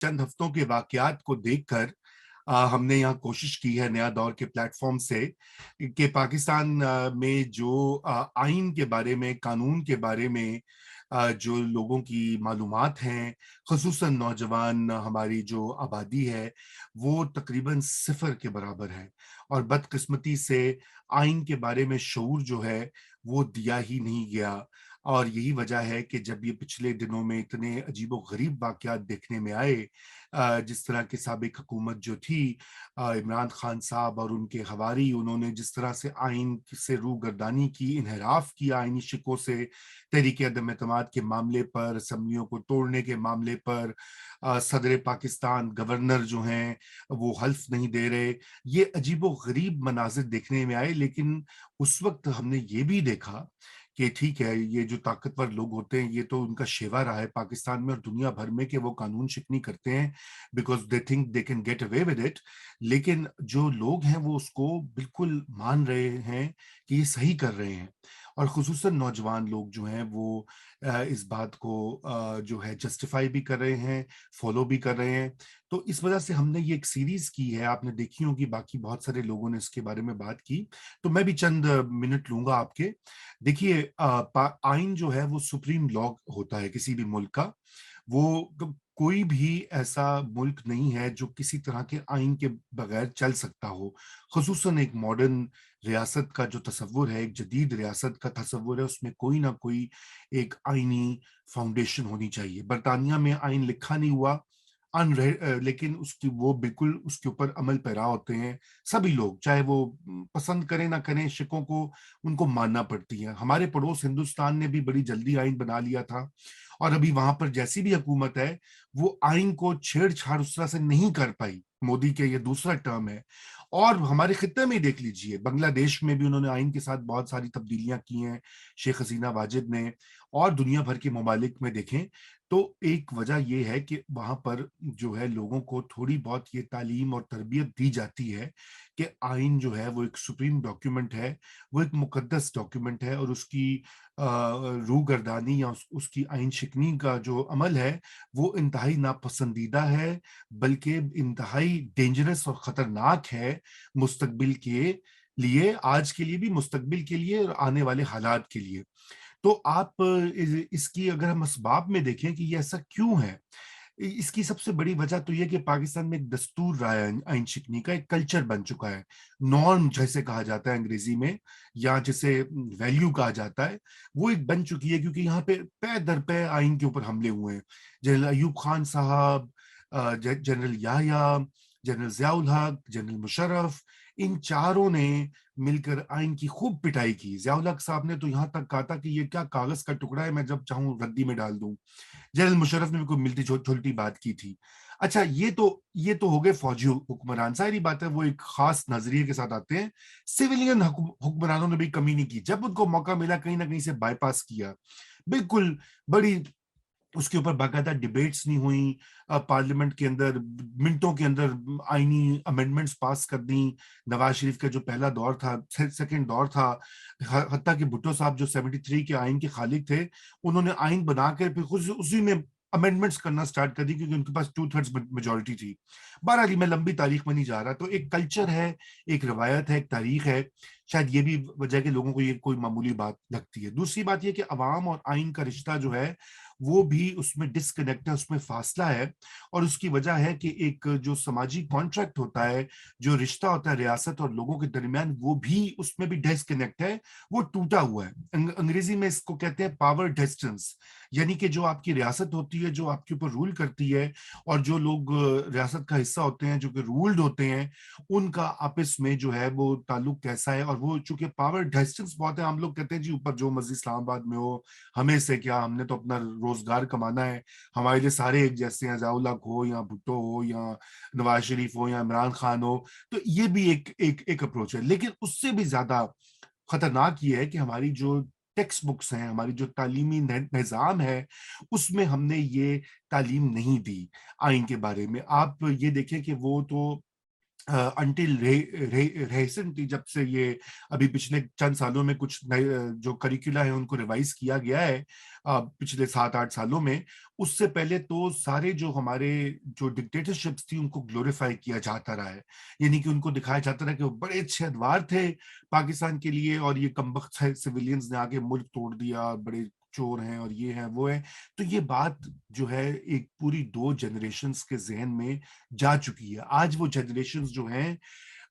चंद हफ्तों के वाकयात को देखकर हमने यहाँ कोशिश की है नया दौर के प्लेटफॉर्म से कि पाकिस्तान में जो आइन के बारे में, कानून के बारे में जो लोगों की मालूमात हैं, ख़ुसूसन नौजवान हमारी जो आबादी है वो तकरीबन सिफर के बराबर है। और बदकिस्मती से आइन के बारे में शऊर जो है वो दिया ही नहीं गया। और यही वजह है कि जब ये पिछले दिनों में इतने अजीबो गरीब वाकयात देखने में आए, जिस तरह की साबिक हुकूमत जो थी, इमरान खान साहब और उनके हवारी, उन्होंने जिस तरह से आइन से रूगर्दानी की, इन्हराफ किया आइनी शिकों से, तहरीक अदम एतमाद के मामले पर, असम्बलियों को तोड़ने के मामले पर, सदर पाकिस्तान गवर्नर जो हैं वो हल्फ नहीं दे रहे, ये अजीबो गरीब मनाजिर देखने में आए। लेकिन उस वक्त हमने ये भी देखा कि ठीक है, ये जो ताकतवर लोग होते हैं ये तो उनका शेवा रहा है पाकिस्तान में और दुनिया भर में कि वो कानून शिकनी करते हैं because they think they can get away with it. लेकिन जो लोग हैं वो उसको बिल्कुल मान रहे हैं कि ये सही कर रहे हैं। और खुसूसन नौजवान लोग जो हैं वो इस बात को जो है जस्टिफाई भी कर रहे हैं, फॉलो भी कर रहे हैं। तो इस वजह से हमने ये एक सीरीज की है, आपने देखी होगी, बाकी बहुत सारे लोगों ने इसके बारे में बात की। तो मैं भी चंद मिनट लूंगा आपके। देखिए, आइन जो है वो सुप्रीम लॉ होता है किसी भी मुल्क का। कोई भी ऐसा मुल्क नहीं है जो किसी तरह के आइन के बगैर चल सकता हो। खुसूसन एक मॉडर्न रियासत का जो तस्वुर है, एक जदीद रियासत का तस्वुर है, उसमें कोई ना कोई एक आइनी फाउंडेशन होनी चाहिए। बरतानिया में आइन लिखा नहीं हुआ, लेकिन उसकी वो बिल्कुल उसके ऊपर अमल पैरा होते हैं सभी लोग, चाहे वो पसंद करें ना करें शिकों को, उनको मानना पड़ती है। हमारे पड़ोस हिंदुस्तान ने भी बड़ी जल्दी आइन बना लिया था और अभी वहां पर जैसी भी हुकूमत है वो आइन को छेड़छाड़ उस तरह से नहीं कर पाई। मोदी के ये दूसरा टर्म है। और हमारे खित्ते में देख लीजिए, बांग्लादेश में भी उन्होंने आइन के साथ बहुत सारी तब्दीलियां की हैं, शेख हसीना वाजिद ने। और दुनिया भर के ममालिक में देखें तो एक वजह यह है कि वहां पर जो है लोगों को थोड़ी बहुत ये तालीम और तरबियत दी जाती है कि आइन जो है वो एक सुप्रीम डॉक्यूमेंट है, वो एक मुकद्दस डॉक्यूमेंट है और उसकी रूगर्दानी या उसकी आइन शिकनी का जो अमल है वो इंतहाई नापसंदीदा है, बल्कि इंतहाई डेंजरस और खतरनाक है मुस्तकबिल के लिए, आज के लिए भी, मुस्तकबिल के लिए और आने वाले हालात के लिए। तो आप इसकी अगर हम असबाब में देखें कि ये ऐसा क्यों है, इसकी सबसे बड़ी वजह तो यह कि पाकिस्तान में एक दस्तूर रहा है, आइन शिकनी का एक कल्चर बन चुका है। नॉर्म जैसे कहा जाता है अंग्रेजी में, या जिसे वैल्यू कहा जाता है, वो एक बन चुकी है क्योंकि यहाँ पे दर पे आइन के ऊपर हमले हुए हैं। जनरल अयूब खान साहब, जनरल याह्या, जनरल जियाउल हक, जनरल मुशर्रफ, इन चारों ने मिलकर आइन की खूब पिटाई की। जियाउल हक साहब ने तो यहां तक कहा था कि ये क्या कागज का टुकड़ा है, मैं जब चाहूं रद्दी में डाल दूं। जनरल मुशर्रफ ने भी कोई मिलती छोटी बात की थी। अच्छा, ये तो हो गए फौजी हुक्मरान, सारी बात है वो एक खास नजरिए के साथ आते हैं। सिविलियन हुक्मरानों ने भी कमी नहीं की, जब उनको मौका मिला कहीं ना कहीं से बाईपास किया। बिल्कुल, बड़ी उसके ऊपर बाकायदा डिबेट्स नहीं हुई, पार्लियामेंट के अंदर मिनटों के अंदर आईनी अमेंडमेंट्स पास कर दी। नवाज शरीफ का जो पहला दौर था, सेकंड दौर था, हत्ता कि भुट्टो साहब जो 73 के आइन के खालिक थे, उन्होंने आइन बनाकर फिर खुद उसी में अमेंडमेंट्स करना स्टार्ट कर दी क्योंकि उनके पास 2/3 मेजोरिटी थी। बहरहाल मैं लंबी तारीख में नहीं जा रहा। तो एक कल्चर है, एक रवायत है, एक तारीख है। शायद ये भी वजह के लोगों को ये कोई मामूली बात लगती है। दूसरी बात ये कि अवाम और आइन का रिश्ता जो है वो भी उसमें डिस्कनेक्ट है, उसमें फासला है। और उसकी वजह है कि एक जो समाजी कॉन्ट्रैक्ट होता है, जो रिश्ता होता है रियासत और लोगों के दरमियान, वो भी उसमें भी डिस्कनेक्ट है, वो टूटा हुआ है। अंग्रेजी में इसको कहते हैं पावर डिस्टेंस। यानी कि जो आपकी रियासत होती है, जो आपके ऊपर रूल करती है, और जो लोग रियासत का हिस्सा होते हैं, जो कि रूल्ड होते हैं, उनका आपस में जो है वो ताल्लुक कैसा है। और वो चूंकि पावर डिस्टेंस बहुत है, हम लोग कहते हैं जी ऊपर जो मर्जी इस्लामाबाद में हो, हमें से क्या, हमने तो अपना रोजगार कमाना है, हमारे लिए सारे एक जैसे हैं, जियाउल हक हो या भुट्टो हो या नवाज शरीफ हो या इमरान खान हो। तो ये भी एक अप्रोच है। लेकिन उससे भी ज्यादा खतरनाक ये है कि हमारी जो टेक्स्ट बुक्स हैं, हमारी जो तालीमी निज़ाम है, उसमें हमने ये तालीम नहीं दी आइन के बारे में। आप ये देखें कि वो तो अंटिल रिसेंटली, जब से ये अभी पिछले चंद सालों में कुछ नए जो करिकुला है उनको रिवाइज किया गया है पिछले 7-8 सालों में, उससे पहले तो सारे जो हमारे जो डिक्टेटरशिप्स थी उनको ग्लोरीफाई किया जाता रहा है, यानी कि उनको दिखाया जाता रहा कि वो बड़े अच्छे अदवार थे पाकिस्तान के लिए, और ये कमबख्त सिविलियंस ने आगे मुल्क तोड़ दिया, बड़े चोर हैं और ये हैं वो है। तो ये बात जो है एक पूरी 2 जनरेशन्स के जहन में जा चुकी है। आज वो जनरेशन्स जो हैं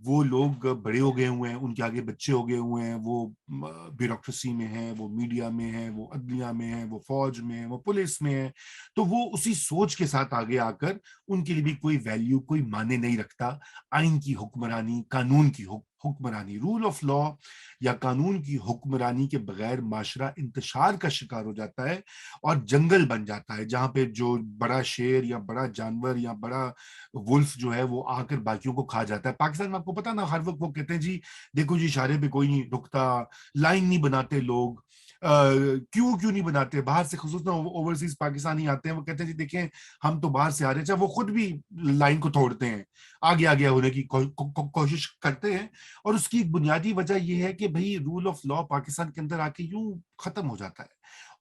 वो लोग बड़े हो गए हुए हैं, उनके आगे बच्चे हो गए हुए हैं, वो ब्यूरोक्रेसी में हैं, वो मीडिया में हैं, वो अदलिया में हैं, वो फौज में हैं, वो पुलिस में हैं। तो वो उसी सोच के साथ आगे आकर उनके लिए भी कोई वैल्यू, कोई माने नहीं रखता आइन की हुक्मरानी, कानून की हुक्मरानी, रूल ऑफ लॉ या कानून की हुक्मरानी के बगैर माशरा इंतशार का शिकार हो जाता है और जंगल बन जाता है, जहां पे जो बड़ा शेर या बड़ा जानवर या बड़ा वुल्फ जो है वो आकर बाकियों को खा जाता है। पाकिस्तान में आपको पता ना, हर वक्त वो कहते हैं जी देखो जी इशारे पे कोई नहीं रुकता, लाइन नहीं बनाते लोग, क्यों क्यों नहीं बनाते, बाहर से खुसूसन ओवरसीज पाकिस्तानी आते हैं, वो कहते हैं जी देखें हम तो बाहर से आ रहे हैं, चाहे वो खुद भी लाइन को तोड़ते हैं, आगे आगे होने की कोशिश करते हैं। और उसकी एक बुनियादी वजह यह है कि भाई रूल ऑफ लॉ पाकिस्तान के अंदर आके यूं खत्म हो जाता है।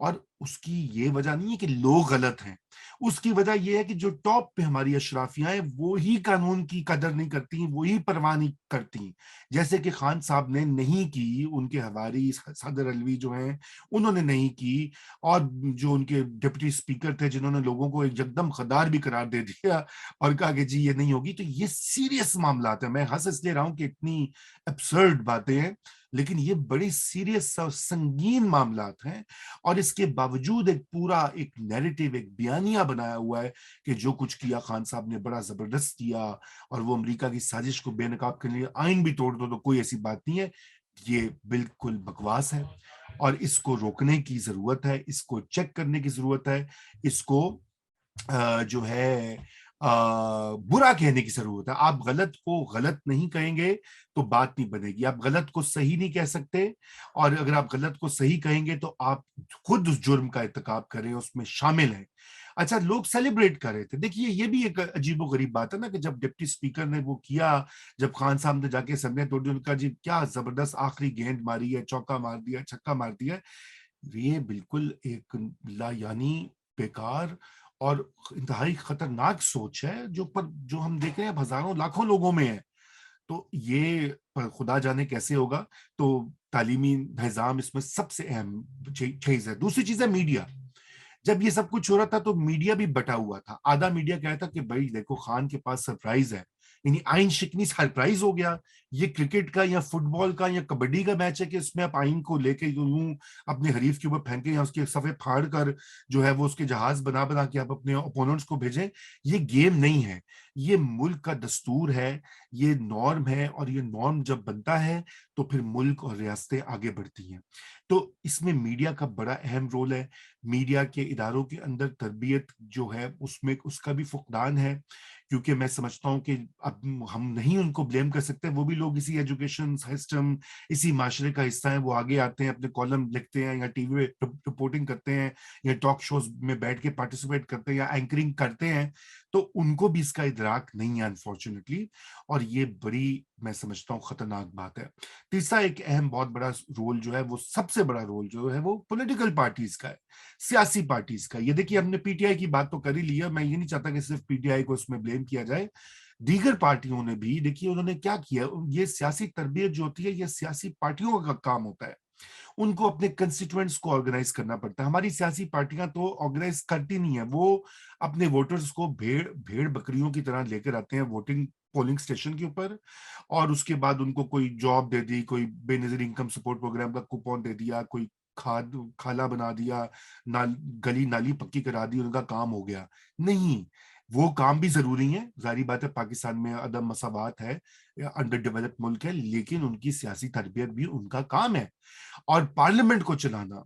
और उसकी ये वजह नहीं है कि लोग गलत हैं, उसकी वजह यह है कि जो टॉप पे हमारी अशराफियां हैं वो ही कानून की कदर नहीं करती, वो ही परवाह नहीं करती। जैसे कि खान साहब ने नहीं की, उनके हवारी सदर अलवी जो हैं उन्होंने नहीं की, और जो उनके डिप्टी स्पीकर थे जिन्होंने लोगों को एक जगदम खदार भी करार दे दिया और कहा कि जी ये नहीं होगी। तो ये सीरियस मामला है, मैं हंस इसलिए रहा हूं कि इतनी एब्सर्ड बातें हैं, लेकिन ये बड़ी सीरियस और संगीन मामलात हैं। और इसके बावजूद एक पूरा एक नैरेटिव, एक बयानिया बनाया हुआ है कि जो कुछ किया खान साहब ने बड़ा जबरदस्त किया, और वो अमेरिका की साजिश को बेनकाब करने के लिए आइन भी तोड़ दो, तो कोई ऐसी बात नहीं है। ये बिल्कुल बकवास है और इसको रोकने की जरूरत है, इसको चेक करने की जरूरत है, इसको जो है बुरा कहने की जरूरत है। आप गलत को गलत नहीं कहेंगे तो बात नहीं बनेगी, आप गलत को सही नहीं कह सकते, और अगर आप गलत को सही कहेंगे तो आप खुद उस जुर्म का इर्तिकाब करें, उसमें शामिल हैं। अच्छा, लोग सेलिब्रेट कर रहे थे, देखिए ये भी एक अजीबो गरीब बात है ना कि जब डिप्टी स्पीकर ने वो किया, जब खान साहब ने जाके समिया तोड़ दी, उनका जी क्या जबरदस्त आखिरी गेंद मारी है, चौका मार दिया, छक्का मार दिया। ये बिल्कुल एक लायानी, बेकार और इंतहाई खतरनाक सोच है जो हम देख रहे हैं हजारों लाखों लोगों में है। तो ये पर खुदा जाने कैसे होगा। तो तालीमी निजाम इसमें सबसे अहम चीज है। दूसरी चीज है मीडिया। जब ये सब कुछ हो रहा था तो मीडिया भी बटा हुआ था, आधा मीडिया कहता था कि भाई देखो खान के पास सरप्राइज है, यानी आइन शिकनी सरप्राइज हो गया, ये क्रिकेट का या फुटबॉल का या कबड्डी का मैच है कि इसमें आप आइन को लेके यूं अपने हरीफ के ऊपर फेंके या उसके सफे फाड़ कर जो है वो उसके जहाज बना बना के आप अपने ओपोनेंट्स को भेजें। ये गेम नहीं है, ये मुल्क का दस्तूर है, ये नॉर्म है, और ये नॉर्म जब बनता है तो फिर मुल्क और रियासतें आगे बढ़ती हैं। तो इसमें मीडिया का बड़ा अहम रोल है। मीडिया के इदारों के अंदर तरबियत जो है उसमें उसका भी फुकदान है, क्योंकि मैं समझता हूं कि अब हम नहीं उनको ब्लेम कर सकते, वो भी लोग इसी एजुकेशन सिस्टम, इसी माशरे का हिस्सा है। वो आगे आते हैं, अपने कॉलम लिखते हैं या टीवी पे रिपोर्टिंग करते हैं या टॉक शोज में बैठ के पार्टिसिपेट करते हैं या एंकरिंग करते हैं, तो उनको भी इसका इदराक नहीं है अनफॉर्चुनेटली, और ये बड़ी मैं समझता हूँ खतरनाक बात है। तीसरा एक अहम बहुत बड़ा रोल जो है, वो सबसे बड़ा रोल जो है वो पॉलिटिकल पार्टीज का है, सियासी पार्टीज का। ये देखिए हमने पीटीआई की बात तो कर ही लिया, मैं ये नहीं चाहता कि सिर्फ पीटीआई को इसमें ब्लेम किया जाए, दीगर पार्टियों ने भी देखिए उन्होंने क्या किया। ये सियासी तरबियत जो होती है ये सियासी पार्टियों का काम होता है, उनको अपने कंस्टिट्यूएंट्स को ऑर्गेनाइज करना पड़ता है। हमारी सियासी पार्टियां तो ऑर्गेनाइज करती नहीं है, वो अपने वोटर्स को भेड़ भेड़ बकरियों की तरह लेकर आते हैं वोटिंग पोलिंग स्टेशन के ऊपर, और उसके बाद उनको कोई जॉब दे दी, कोई बेनजीर इनकम सपोर्ट प्रोग्राम का कूपन दे दिया, कोई खाद खाला बना दिया, गली नाली पक्की करा दी, उनका काम हो गया। नहीं, वो काम भी जरूरी है, जारी बात है पाकिस्तान में अदम मसावात है, अंडर डेवलप्ड मुल्क है, लेकिन उनकी सियासी तरबियत भी उनका काम है। और पार्लियामेंट को चलाना,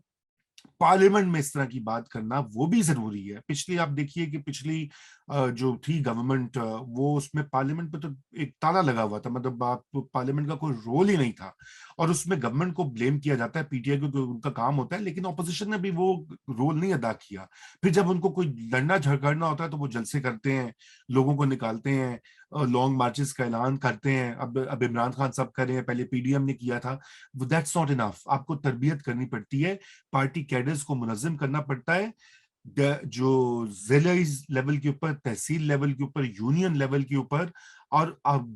पार्लियामेंट में इस तरह की बात करना वो भी जरूरी है। पिछली आप देखिए कि पिछली جو تھی گورنمنٹ وہ اس میں پارلیمنٹ پہ تو ایک تالا لگا ہوا تھا, مطلب آپ پارلیمنٹ کا کوئی رول ہی نہیں تھا, اور اس میں گورنمنٹ کو بلیم کیا جاتا ہے, پی ٹی آئی کو ان کا کام ہوتا ہے, لیکن اپوزیشن نے بھی وہ رول نہیں ادا کیا. پھر جب ان کو کوئی لڑنا جھگڑنا ہوتا ہے تو وہ جلسے کرتے ہیں, لوگوں کو نکالتے ہیں, لانگ مارچز کا اعلان کرتے ہیں. اب عمران خان صاحب کر رہے ہیں, پہلے پی ڈی ایم نے کیا تھا. دیٹس ناٹ انف, آپ کو تربیت کرنی پڑتی ہے, پارٹی کیڈرز کو منظم کرنا پڑتا ہے, جو ضلعی لیول کے اوپر, تحصیل لیول کے اوپر, یونین لیول کے اوپر. اور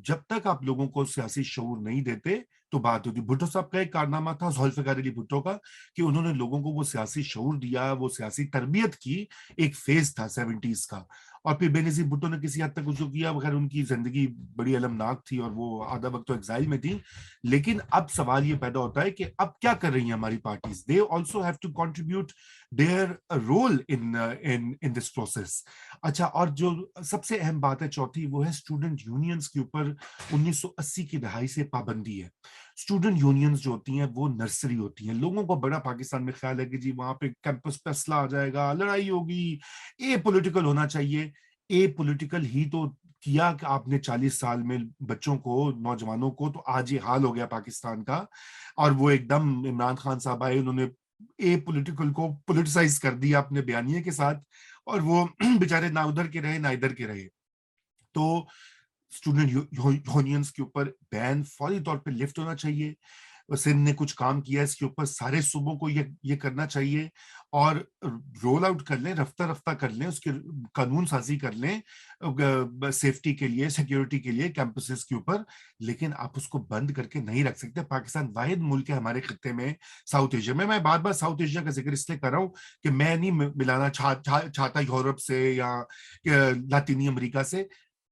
جب تک آپ لوگوں کو سیاسی شعور نہیں دیتے تو بات ہوتی. بھٹو صاحب کا ایک کارنامہ تھا, ذوالفقار علی بھٹو کا, کہ انہوں نے لوگوں کو وہ سیاسی شعور دیا, وہ سیاسی تربیت کی. ایک فیز تھا 70s کا. اور پھر بے نظیر بھٹو نے کسی حد تک اس کو کیا, بغیر ان کی زندگی بڑی المناک تھی اور وہ آدھا وقت تو ایگزائل میں تھی. لیکن اب سوال یہ پیدا ہوتا ہے کہ اب کیا کر رہی ہیں ہماری parties. They also have to contribute their role in this process. اچھا, اور جو سب سے اہم بات ہے چوتھی, وہ ہے اسٹوڈنٹ یونینز کے اوپر 1980 کی دہائی سے پابندی ہے. اسٹوڈنٹ یونینز جو ہوتی ہیں وہ نرسری ہوتی ہیں. لوگوں کو بڑا پاکستان میں خیال ہے کہ جی وہاں پہ کیمپس پہ اسلحہ آ جائے گا, لڑائی ہوگی, اے پولیٹیکل ہونا چاہیے. اے پولیٹیکل ہی تو کیا کہ آپ نے 40 سال میں بچوں کو, نوجوانوں کو, تو آج یہ حال ہو گیا پاکستان کا. اور وہ ایک دم عمران خان صاحب آئے, انہوں نے اے پولیٹیکل کو پولیٹیسائز کر دیا اپنے بیانیے کے ساتھ, اور وہ بیچارے نہ ادھر کے رہے نہ ادھر کے رہے. تو اسٹوڈنٹ یونینز کے اوپر بین فوری طور پہ لفٹ ہونا چاہیے. سندھ نے کچھ کام کیا اس کے اوپر, سارے صوبوں کو یہ کرنا چاہیے, اور رول آؤٹ کر لیں, رفتہ رفتہ کر لیں, اس کے قانون سازی کر لیں سیفٹی کے لیے, سیکیورٹی کے لیے کیمپسز کے اوپر. لیکن آپ اس کو بند کر کے نہیں رکھ سکتے. پاکستان واحد ملک ہے ہمارے خطے میں, ساؤتھ ایشیا میں. میں بار بار ساؤتھ ایشیا کا ذکر اس لیے کر رہا ہوں کہ میں نہیں ملانا چاہتا یورپ سے یا لاطینی امریکہ سے.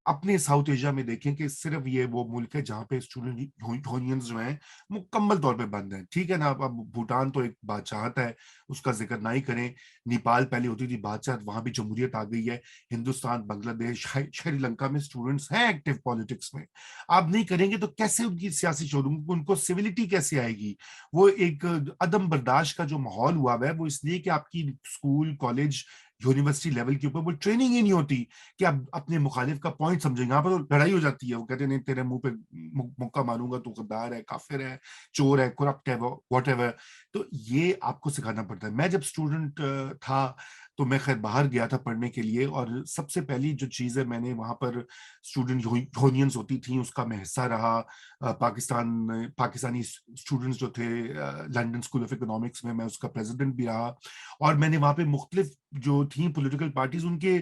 اپنے ساؤتھ ایشیا میں دیکھیں کہ صرف یہ وہ ملک ہے جہاں پہ اسٹوڈنٹ یونینز جو ہیں مکمل طور پہ بند ہیں. ٹھیک ہے نا, اب بھوٹان تو ایک بادشاہت ہے, اس کا ذکر نہ ہی کریں. نیپال پہلے ہوتی تھی بادشاہت, وہاں بھی جمہوریت آ گئی ہے. ہندوستان, بنگلہ دیش, شری لنکا میں اسٹوڈنٹس ہیں ایکٹیو پالیٹکس میں. آپ نہیں کریں گے تو کیسے ان کی سیاسی شعور, ان کو سویلٹی کیسے آئے گی؟ وہ ایک عدم برداشت کا جو ماحول ہوا ہے وہ اس لیے کہ آپ کی اسکول, کالج, یونیورسٹی لیول کے اوپر وہ ٹریننگ ہی نہیں ہوتی کہ آپ اپنے مخالف کا پوائنٹ سمجھیں. یہاں پر تو لڑائی ہو جاتی ہے, وہ کہتے ہیں نہیں تیرے منہ پہ مکہ ماروں گا, تو غدار ہے, کافر ہے, چور ہے, کرپٹ ہے, واٹ ایور. تو یہ آپ کو سکھانا پڑتا ہے. میں جب اسٹوڈنٹ تھا تو میں خیر باہر گیا تھا پڑھنے کے لیے, اور سب سے پہلی جو چیز ہے, میں نے وہاں پر اسٹوڈنٹ یونینز ہوتی تھیں اس کا میں حصہ رہا. پاکستانی اسٹوڈنٹس جو تھے لنڈن اسکول آف اکنامکس میں اس کا پریزیڈنٹ بھی رہا. اور میں نے وہاں پہ مختلف جو تھیں پولیٹیکل پارٹیز, ان کے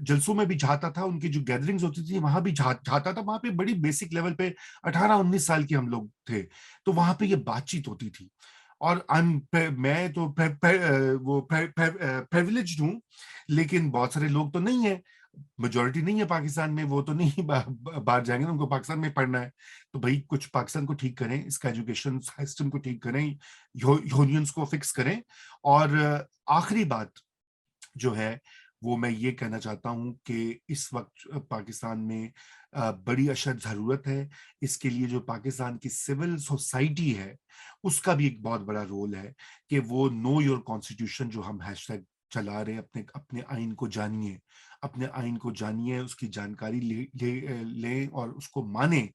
جلسوں میں بھی جاتا تھا, ان کی جو گیدرنگز ہوتی تھی وہاں بھی جاتا تھا. وہاں پہ بڑی بیسک لیول پہ 18-19 سال کے ہم لوگ تھے, تو وہاں پہ یہ بات چیت ہوتی تھی. اور میں تو وہ پریویلیجڈ ہوں, لیکن بہت سارے لوگ تو نہیں ہیں, میجورٹی نہیں ہے پاکستان میں, وہ تو نہیں باہر جائیں گے, ان کو پاکستان میں پڑھنا ہے. تو بھائی کچھ پاکستان کو ٹھیک کریں, اس کا ایجوکیشن سسٹم کو ٹھیک کریں, یونینز کو فکس کریں. اور آخری بات جو ہے وہ میں یہ کہنا چاہتا ہوں کہ اس وقت پاکستان میں بڑی اشد ضرورت ہے. اس کے لیے جو پاکستان کی سول سوسائٹی ہے اس کا بھی ایک بہت بڑا رول ہے کہ وہ نو یور کانسٹیٹیوشن جو ہم ہیش ٹیگ چلا رہے ہیں, اپنے آئین کو جانیے, اپنے آئین کو جانیے, اس کی جانکاری لیں اور اس کو مانیں.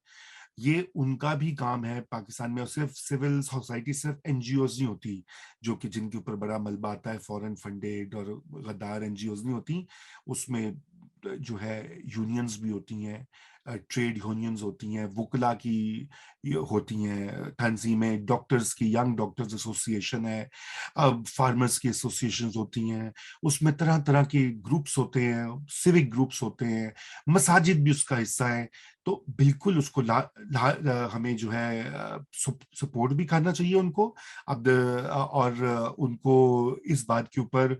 یہ ان کا بھی کام ہے پاکستان میں. اور صرف سول سوسائٹی, صرف این جی اوز نہیں ہوتی جو کہ جن کے اوپر بڑا ملبہ آتا ہے, فورن فنڈیڈ اور غدار این جی اوز نہیں ہوتی. اس میں جو ہے یونینز بھی ہوتی ہیں, ٹریڈ یونینز ہوتی ہیں, وکلا کی ہوتی ہیں تنظیمیں, ڈاکٹرز کی ینگ ڈاکٹرز ایسوسی ایشن ہے, فارمرز کی ایسوسیشنز ہوتی ہیں, اس میں طرح طرح کے گروپس ہوتے ہیں, سیوک گروپس ہوتے ہیں, مساجد بھی اس کا حصہ ہے. تو بالکل اس کو ہمیں جو ہے سپورٹ بھی کرنا چاہیے ان کو. اب اور ان کو اس بات کے اوپر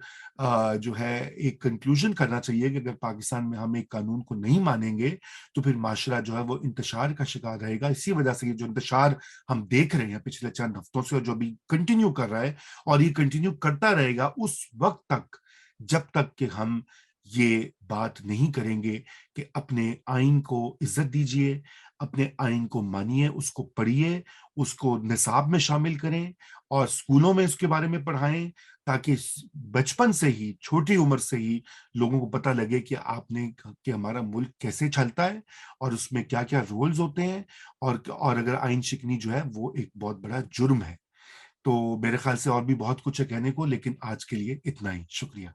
جو ہے ایک کنکلوژن کرنا چاہیے کہ اگر پاکستان میں ہم ایک قانون کو نہیں مانیں گے تو پھر معاشرہ جو ہے وہ انتشار کا شکار رہے گا. اسی وجہ سے یہ جو انتشار ہم دیکھ رہے ہیں پچھلے چند ہفتوں سے, اور جو بھی کنٹینیو کر رہا ہے اور یہ کنٹینیو کرتا رہے گا اس وقت تک جب تک کہ ہم یہ بات نہیں کریں گے کہ اپنے آئین کو عزت دیجیے, اپنے آئین کو مانیے، اس کو پڑھیے، اس کو نصاب میں شامل کریں اور اسکولوں میں اس کے بارے میں پڑھائیں، تاکہ بچپن سے ہی، چھوٹی عمر سے ہی لوگوں کو پتہ لگے کہ آپ نے کہ ہمارا ملک کیسے چلتا ہے اور اس میں کیا کیا رولز ہوتے ہیں، اور اگر آئین شکنی جو ہے وہ ایک بہت بڑا جرم ہے۔ تو میرے خیال سے اور بھی بہت کچھ ہے کہنے کو، لیکن آج کے لیے اتنا ہی، شکریہ۔